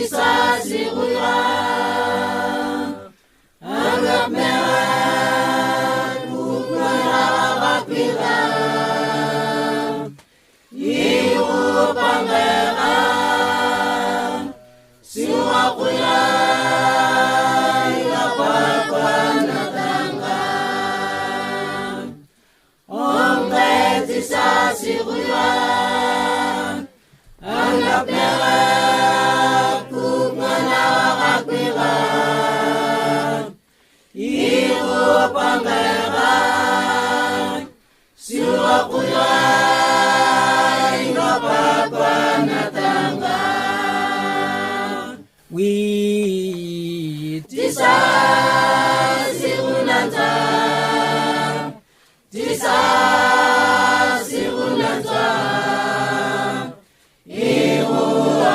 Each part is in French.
tisa sirura anggap merah kukara rapira iru pangeran siwakuya tisa sirura anggap merah kukara rapira iru pangeran siwakuya tisa sirunanza tisa sirunanza iru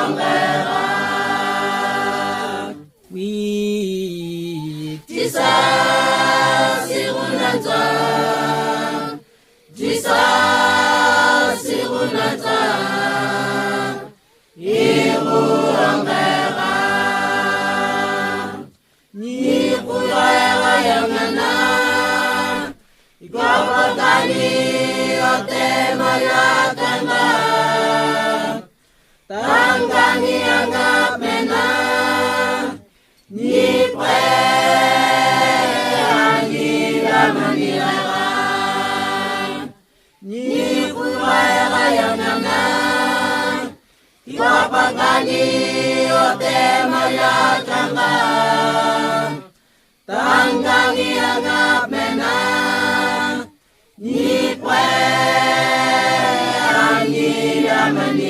angera tisa sirunanza tisa sirunanza iru angera ni kuyaya yangana ikapatani otema yakana tangani anggap mena ni pre angira manira ni kuyaya yangana ikapatani otema yakana tangani anggap mena ni pre angira manira